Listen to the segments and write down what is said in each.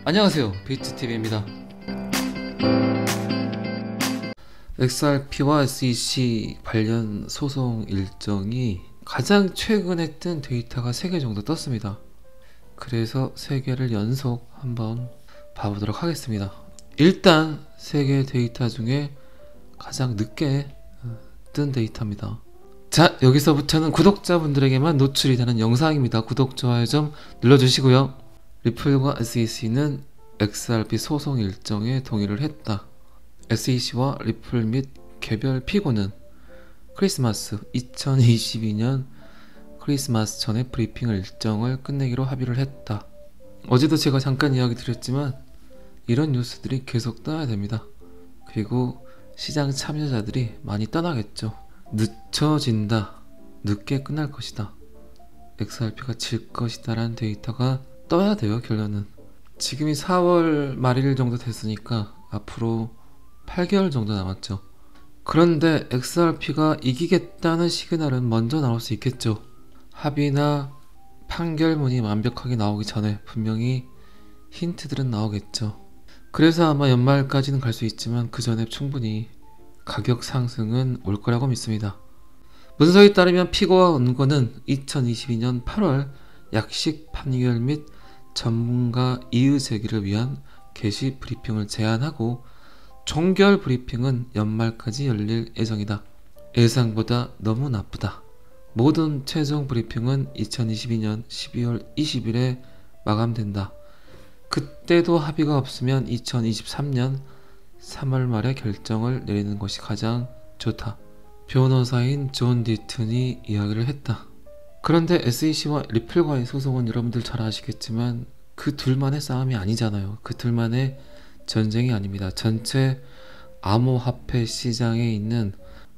안녕하세요, 비트TV입니다. XRP와 SEC 관련 소송 일정이 가장 최근에 뜬 데이터가 3개 정도 떴습니다. 그래서 3개를 연속 한번 봐보도록 하겠습니다. 일단 3개 데이터 중에 가장 늦게 뜬 데이터입니다. 자, 여기서부터는 구독자분들에게만 노출이 되는 영상입니다. 구독, 좋아요 좀 눌러주시고요. 리플과 SEC는 XRP 소송 일정에 동의를 했다. SEC와 리플 및 개별 피고는 크리스마스 2022년 크리스마스 전에 브리핑 일정을 끝내기로 합의를 했다. 어제도 제가 잠깐 이야기 드렸지만 이런 뉴스들이 계속 떠야 됩니다. 그리고 시장 참여자들이 많이 떠나겠죠. 늦춰진다, 늦게 끝날 것이다, XRP가 질 것이다 라는 데이터가 떠야 돼요. 결론은 지금이 4월 말일 정도 됐으니까 앞으로 8개월 정도 남았죠. 그런데 XRP가 이기겠다는 시그널은 먼저 나올 수 있겠죠. 합의나 판결문이 완벽하게 나오기 전에 분명히 힌트들은 나오겠죠. 그래서 아마 연말까지는 갈 수 있지만 그 전에 충분히 가격 상승은 올 거라고 믿습니다. 문서에 따르면 피고와 원고는 2022년 8월 약식 판결 및 전문가 이의 제기를 위한 게시 브리핑을 제안하고 종결 브리핑은 연말까지 열릴 예정이다. 예상보다 너무 나쁘다. 모든 최종 브리핑은 2022년 12월 20일에 마감된다. 그때도 합의가 없으면 2023년 3월 말에 결정을 내리는 것이 가장 좋다. 변호사인 존 디튼이 이야기를 했다. 그런데 SEC와 리플과의 소송은 여러분들 잘 아시겠지만 그 둘만의 싸움이 아니잖아요. 그 둘만의 전쟁이 아닙니다. 전체 암호화폐 시장에 있는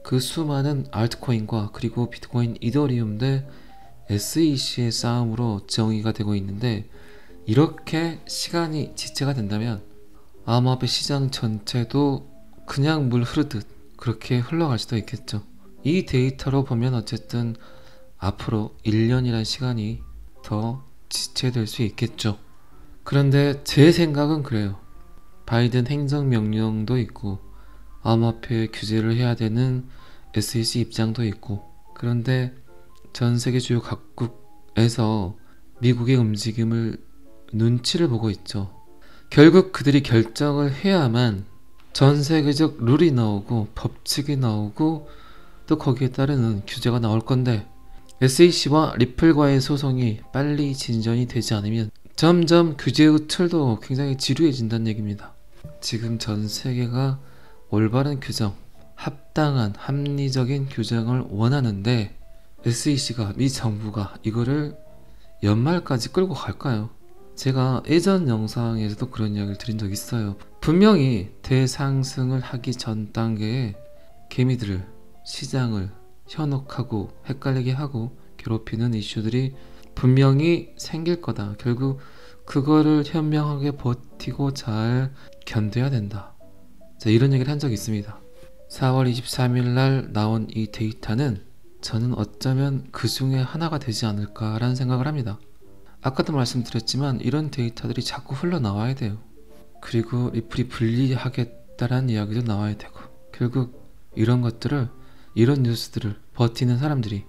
그 수많은 알트코인과 그리고 비트코인, 이더리움 대 SEC의 싸움으로 정의가 되고 있는데, 이렇게 시간이 지체가 된다면 암호화폐 시장 전체도 그냥 물 흐르듯 그렇게 흘러갈 수도 있겠죠. 이 데이터로 보면 어쨌든 앞으로 1년이라는 시간이 더 지체될 수 있겠죠. 그런데 제 생각은 그래요. 바이든 행정명령도 있고 암호화폐 규제를 해야 되는 SEC 입장도 있고, 그런데 전 세계 주요 각국에서 미국의 움직임을 눈치를 보고 있죠. 결국 그들이 결정을 해야만 전 세계적 룰이 나오고 법칙이 나오고 또 거기에 따르는 규제가 나올 건데, SEC와 리플과의 소송이 빨리 진전이 되지 않으면 점점 규제의 틀도 굉장히 지루해진다는 얘기입니다. 지금 전 세계가 올바른 규정, 합당한 합리적인 규정을 원하는데 SEC가, 미 정부가 이거를 연말까지 끌고 갈까요? 제가 예전 영상에서도 그런 이야기를 드린 적이 있어요. 분명히 대상승을 하기 전 단계에 개미들을, 시장을 현혹하고 헷갈리게 하고 괴롭히는 이슈들이 분명히 생길 거다. 결국 그거를 현명하게 버티고 잘 견뎌야 된다. 자, 이런 얘기를 한 적이 있습니다. 4월 23일 날 나온 이 데이터는 저는 어쩌면 그 중에 하나가 되지 않을까라는 생각을 합니다. 아까도 말씀드렸지만 이런 데이터들이 자꾸 흘러나와야 돼요. 그리고 리플이 분리하겠다라는 이야기도 나와야 되고, 결국 이런 것들을, 이런 뉴스들을 버티는 사람들이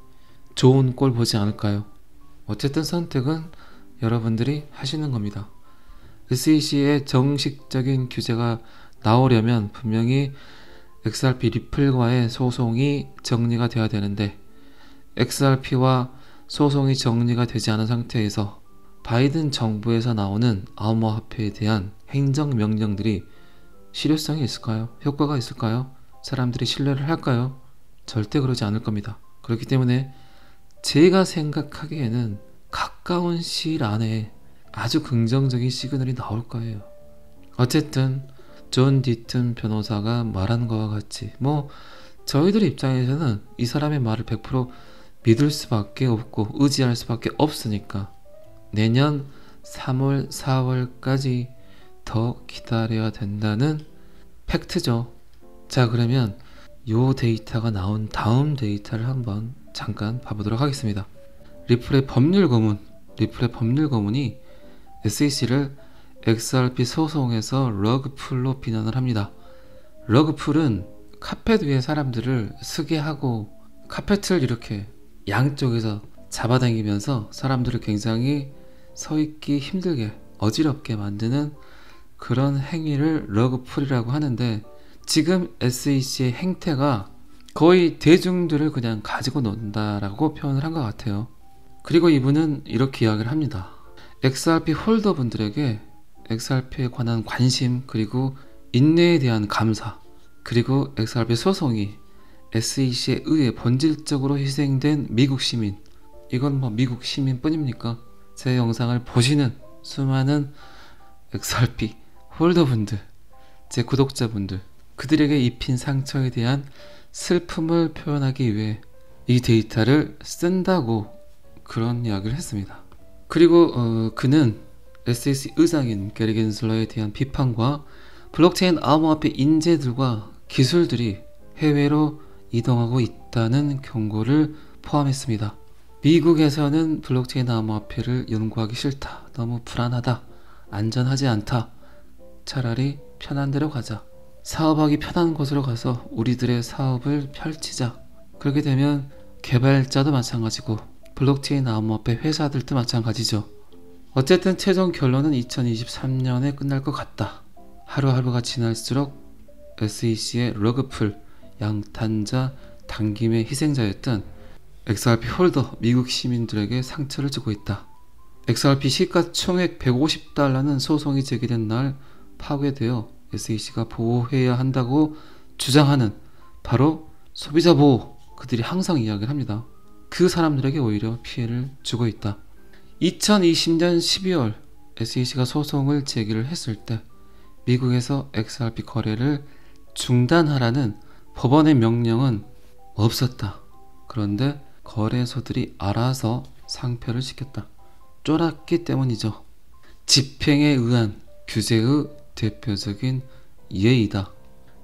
좋은 꼴 보지 않을까요? 어쨌든 선택은 여러분들이 하시는 겁니다. SEC의 정식적인 규제가 나오려면 분명히 XRP 리플과의 소송이 정리가 되어야 되는데, XRP와 소송이 정리가 되지 않은 상태에서 바이든 정부에서 나오는 암호화폐에 대한 행정명령들이 실효성이 있을까요? 효과가 있을까요? 사람들이 신뢰를 할까요? 절대 그러지 않을 겁니다. 그렇기 때문에 제가 생각하기에는 가까운 시일 안에 아주 긍정적인 시그널이 나올 거예요. 어쨌든 존 디튼 변호사가 말한 것과 같이 저희들 입장에서는 이 사람의 말을 100% 믿을 수밖에 없고 의지할 수밖에 없으니까 내년 3월, 4월까지 더 기다려야 된다는 팩트죠. 자, 그러면 요 데이터가 나온 다음 데이터를 한번 잠깐 봐보도록 하겠습니다. 리플의 법률 고문이 SEC를 XRP 소송에서 러그풀로 비난을 합니다. 러그풀은 카펫 위에 사람들을 쓰게 하고 카펫을 이렇게 양쪽에서 잡아당기면서 사람들을 굉장히 서있기 힘들게 어지럽게 만드는 그런 행위를 러그풀이라고 하는데, 지금 SEC의 행태가 거의 대중들을 그냥 가지고 논다라고 표현을 한 것 같아요. 그리고 이분은 이렇게 이야기를 합니다. XRP 홀더분들에게 XRP에 관한 관심, 그리고 인내에 대한 감사, 그리고 XRP 소송이 SEC에 의해 본질적으로 희생된 미국 시민, 이건 뭐 미국 시민뿐입니까? 제 영상을 보시는 수많은 XRP 홀더분들, 제 구독자분들, 그들에게 입힌 상처에 대한 슬픔을 표현하기 위해 이 데이터를 쓴다고 그런 이야기를 했습니다. 그리고 그는 SEC 의장인 게리 겐슬러에 대한 비판과 블록체인 암호화폐 인재들과 기술들이 해외로 이동하고 있다는 경고를 포함했습니다. 미국에서는 블록체인 암호화폐를 연구하기 싫다, 너무 불안하다, 안전하지 않다, 차라리 편한 데로 가자, 사업하기 편한 곳으로 가서 우리들의 사업을 펼치자. 그렇게 되면 개발자도 마찬가지고 블록체인 암호화폐 회사들도 마찬가지죠. 어쨌든 최종 결론은 2023년에 끝날 것 같다. 하루하루가 지날수록 SEC의 러그풀, 양탄자 당김의 희생자였던 XRP 홀더 미국 시민들에게 상처를 주고 있다. XRP 시가총액 150달러는 소송이 제기된 날 파괴되어 SEC가 보호해야 한다고 주장하는 바로 소비자 보호, 그들이 항상 이야기를 합니다. 그 사람들에게 오히려 피해를 주고 있다. 2020년 12월 SEC가 소송을 제기를 했을 때 미국에서 XRP 거래를 중단하라는 법원의 명령은 없었다. 그런데 거래소들이 알아서 상표를 시켰다. 쫄았기 때문이죠. 집행에 의한 규제의 대표적인 예이다.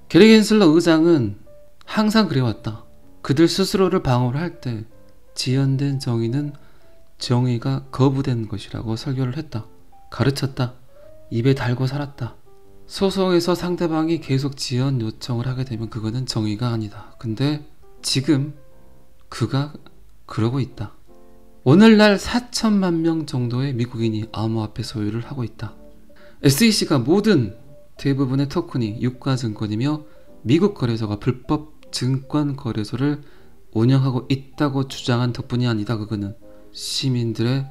게리 겐슬러 의장은 항상 그래왔다. 그들 스스로를 방어를 할 때 지연된 정의는 정의가 거부된 것이라고 설교를 했다. 가르쳤다. 입에 달고 살았다. 소송에서 상대방이 계속 지연 요청을 하게 되면 그거는 정의가 아니다. 근데 지금 그가 그러고 있다. 오늘날 4천만 명 정도의 미국인이 암호화폐 소유를 하고 있다. SEC가 모든 대부분의 토큰이 유가증권이며 미국 거래소가 불법 증권 거래소를 운영하고 있다고 주장한 덕분이 아니다. 그거는 시민들의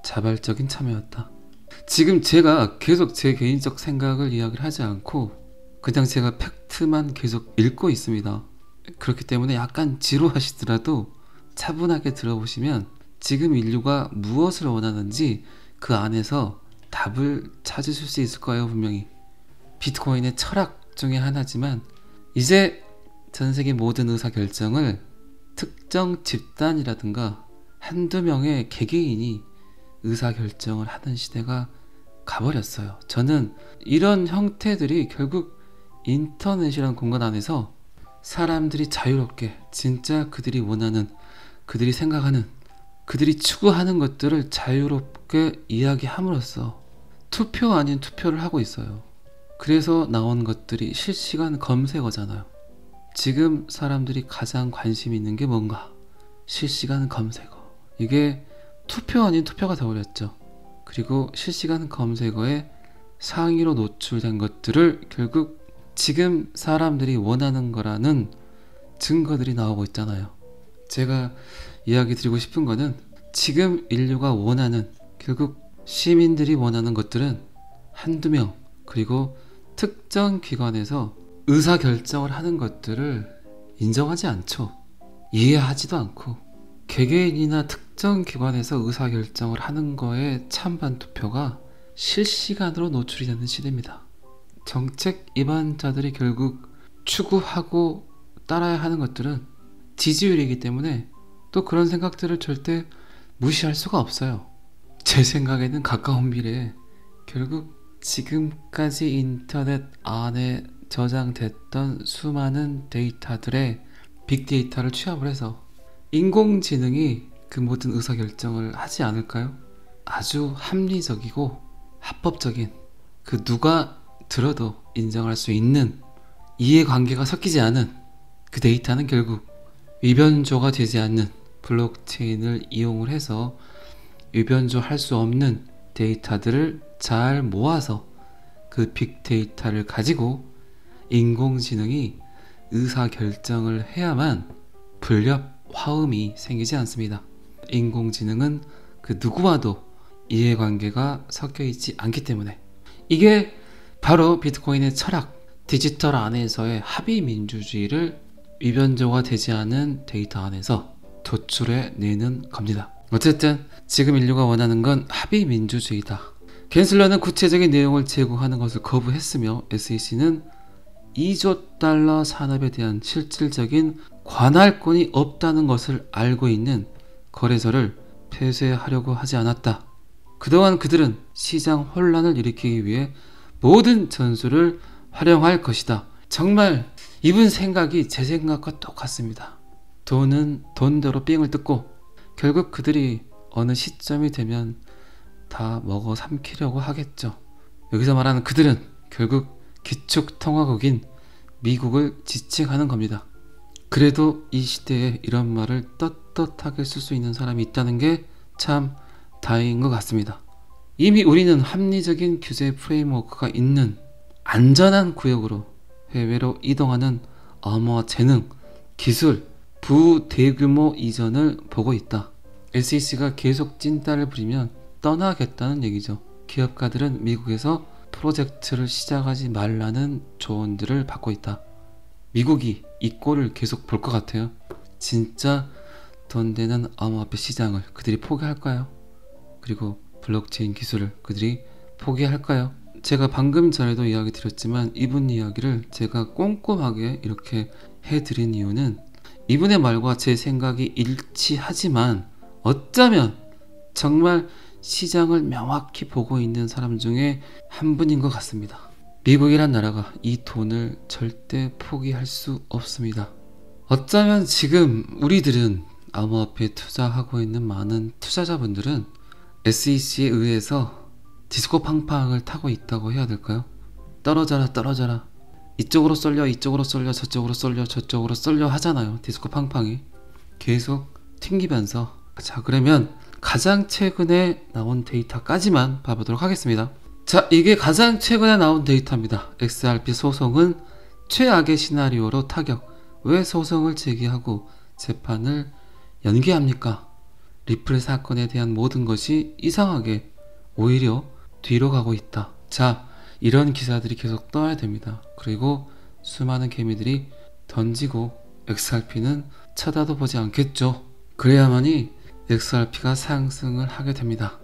자발적인 참여였다. 지금 제가 계속 제 개인적 생각을 이야기를 하지 않고 그냥 제가 팩트만 계속 읽고 있습니다. 그렇기 때문에 약간 지루하시더라도 차분하게 들어보시면 지금 인류가 무엇을 원하는지 그 안에서 답을 찾으실 수 있을 거예요. 분명히 비트코인의 철학 중에 하나지만 이제 전세계 모든 의사결정을 특정 집단이라든가 한두 명의 개개인이 의사결정을 하는 시대가 가버렸어요. 저는 이런 형태들이 결국 인터넷이라는 공간 안에서 사람들이 자유롭게 진짜 그들이 원하는, 그들이 생각하는, 그들이 추구하는 것들을 자유롭게 이야기함으로써 투표 아닌 투표를 하고 있어요. 그래서 나온 것들이 실시간 검색어잖아요. 지금 사람들이 가장 관심 있는 게 뭔가? 실시간 검색어. 이게 투표 아닌 투표가 되어버렸죠. 그리고 실시간 검색어에 상위로 노출된 것들을 결국 지금 사람들이 원하는 거라는 증거들이 나오고 있잖아요. 제가 이야기 드리고 싶은 거는 지금 인류가 원하는, 결국 시민들이 원하는 것들은 한두 명, 그리고 특정 기관에서 의사결정을 하는 것들을 인정하지 않죠. 이해하지도 않고 개개인이나 특정 기관에서 의사결정을 하는 거에 찬반 투표가 실시간으로 노출이 되는 시대입니다. 정책 입안자들이 결국 추구하고 따라야 하는 것들은 지지율이기 때문에 또 그런 생각들을 절대 무시할 수가 없어요. 제 생각에는 가까운 미래에 결국 지금까지 인터넷 안에 저장됐던 수많은 데이터들의 빅데이터를 취합을 해서 인공지능이 그 모든 의사결정을 하지 않을까요? 아주 합리적이고 합법적인 그 누가 들어도 인정할 수 있는 이해관계가 섞이지 않은 그 데이터는 결국 위변조가 되지 않는 블록체인을 이용을 해서 위변조할 수 없는 데이터들을 잘 모아서 그 빅데이터를 가지고 인공지능이 의사결정을 해야만 불협 화음이 생기지 않습니다. 인공지능은 그 누구와도 이해관계가 섞여있지 않기 때문에 이게 바로 비트코인의 철학, 디지털 안에서의 합의민주주의를 위변조가 되지 않은 데이터 안에서 도출해내는 겁니다. 어쨌든 지금 인류가 원하는 건 합의민주주의다. 겐슬러는 구체적인 내용을 제공하는 것을 거부했으며 SEC는 2조 달러 산업에 대한 실질적인 관할권이 없다는 것을 알고 있는 거래소를 폐쇄하려고 하지 않았다. 그동안 그들은 시장 혼란을 일으키기 위해 모든 전술을 활용할 것이다. 정말 이분 생각이 제 생각과 똑같습니다. 돈은 돈대로 삥을 뜯고 결국 그들이 어느 시점이 되면 다 먹어 삼키려고 하겠죠. 여기서 말하는 그들은 결국 기축통화국인 미국을 지칭하는 겁니다. 그래도 이 시대에 이런 말을 떳떳하게 쓸 수 있는 사람이 있다는 게 참 다행인 것 같습니다. 이미 우리는 합리적인 규제 프레임워크가 있는 안전한 구역으로 해외로 이동하는 언어 재능, 기술, 부대규모 이전을 보고 있다. SEC가 계속 찐따를 부리면 떠나겠다는 얘기죠. 기업가들은 미국에서 프로젝트를 시작하지 말라는 조언들을 받고 있다. 미국이 이 꼴을 계속 볼 것 같아요. 진짜 돈 되는 암호화폐 시장을 그들이 포기할까요? 그리고 블록체인 기술을 그들이 포기할까요? 제가 방금 전에도 이야기 드렸지만 이분 이야기를 제가 꼼꼼하게 이렇게 해드린 이유는 이분의 말과 제 생각이 일치하지만 어쩌면 정말 시장을 명확히 보고 있는 사람 중에 한 분인 것 같습니다. 미국이란 나라가 이 돈을 절대 포기할 수 없습니다. 어쩌면 지금 우리들은 암호화폐에 투자하고 있는 많은 투자자분들은 SEC에 의해서 디스코 팡팡을 타고 있다고 해야 될까요? 떨어져라 떨어져라, 이쪽으로 쏠려 이쪽으로 쏠려 저쪽으로 쏠려 저쪽으로 쏠려 하잖아요. 디스코 팡팡이 계속 튕기면서. 자, 그러면 가장 최근에 나온 데이터까지만 봐보도록 하겠습니다. 자, 이게 가장 최근에 나온 데이터입니다. XRP 소송은 최악의 시나리오로 타격. 왜 소송을 제기하고 재판을 연기합니까? 리플 사건에 대한 모든 것이 이상하게 오히려 뒤로 가고 있다. 자, 이런 기사들이 계속 떠야 됩니다. 그리고 수많은 개미들이 던지고 XRP는 쳐다도 보지 않겠죠. 그래야만이 XRP가 상승을 하게 됩니다.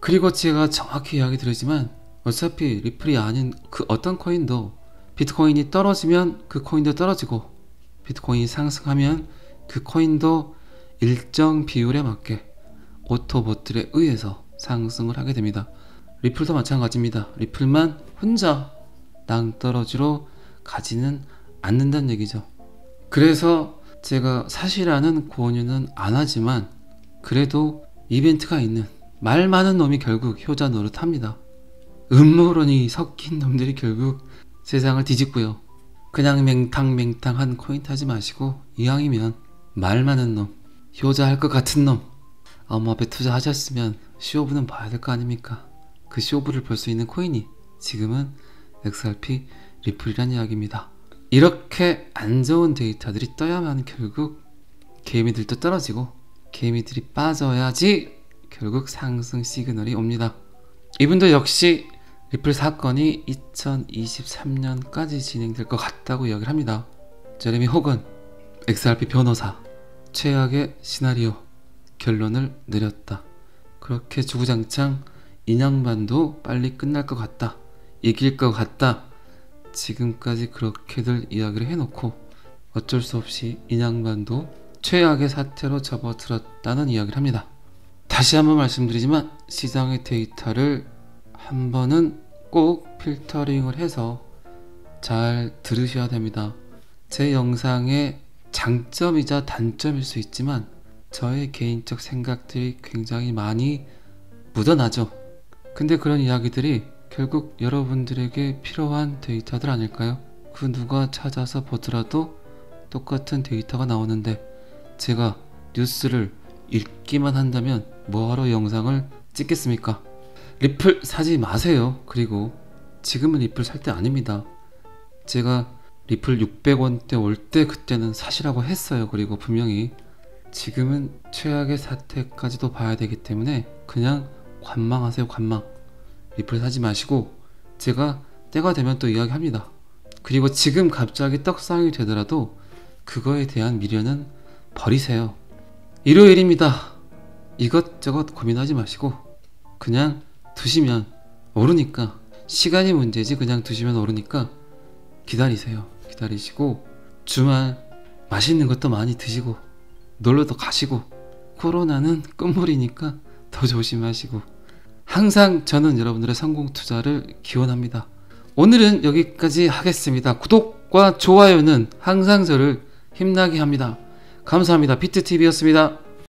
그리고 제가 정확히 이야기 드리지만 어차피 리플이 아닌 그 어떤 코인도 비트코인이 떨어지면 그 코인도 떨어지고 비트코인이 상승하면 그 코인도 일정 비율에 맞게 오토봇들에 의해서 상승을 하게 됩니다. 리플도 마찬가지입니다. 리플만 혼자 낭떠러지로 가지는 않는다는 얘기죠. 그래서 제가 사실이라는 권유는 안 하지만 그래도 이벤트가 있는 말 많은 놈이 결국 효자 노릇합니다. 음모론이 섞인 놈들이 결국 세상을 뒤집고요. 그냥 맹탕맹탕한 코인 타지 마시고 이왕이면 말 많은 놈, 효자 할 것 같은 놈, 암호화폐 투자하셨으면 쇼부는 봐야 될 거 아닙니까? 그 쇼부를 볼 수 있는 코인이 지금은 XRP 리플이란 이야기입니다. 이렇게 안 좋은 데이터들이 떠야만 결국 개미들도 떨어지고 개미들이 빠져야지 결국 상승 시그널이 옵니다. 이분도 역시 리플 사건이 2023년까지 진행될 것 같다고 이야기를 합니다. 제레미 혹은 XRP 변호사, 최악의 시나리오 결론을 내렸다. 그렇게 주구장창 인양반도 빨리 끝날 것 같다, 이길 것 같다, 지금까지 그렇게들 이야기를 해놓고 어쩔 수 없이 인양반도 최악의 사태로 접어들었다는 이야기를 합니다. 다시 한번 말씀드리지만 시장의 데이터를 한 번은 꼭 필터링을 해서 잘 들으셔야 됩니다. 제 영상의 장점이자 단점일 수 있지만 저의 개인적 생각들이 굉장히 많이 묻어나죠. 근데 그런 이야기들이 결국 여러분들에게 필요한 데이터들 아닐까요? 그 누가 찾아서 보더라도 똑같은 데이터가 나오는데 제가 뉴스를 읽기만 한다면 뭐하러 영상을 찍겠습니까? 리플 사지 마세요. 그리고 지금은 리플 살 때 아닙니다. 제가 리플 600원대 올 때 그때는 사시라고 했어요. 그리고 분명히 지금은 최악의 사태까지도 봐야 되기 때문에 그냥 관망하세요. 관망. 리플 사지 마시고 제가 때가 되면 또 이야기합니다. 그리고 지금 갑자기 떡상이 되더라도 그거에 대한 미련은 버리세요. 일요일입니다. 이것저것 고민하지 마시고 그냥 두시면 오르니까, 시간이 문제지 그냥 두시면 오르니까 기다리세요. 기다리시고 주말 맛있는 것도 많이 드시고 놀러도 가시고, 코로나는 끝물이니까 더 조심하시고, 항상 저는 여러분들의 성공 투자를 기원합니다. 오늘은 여기까지 하겠습니다. 구독과 좋아요는 항상 저를 힘나게 합니다. 감사합니다. 비트TV였습니다.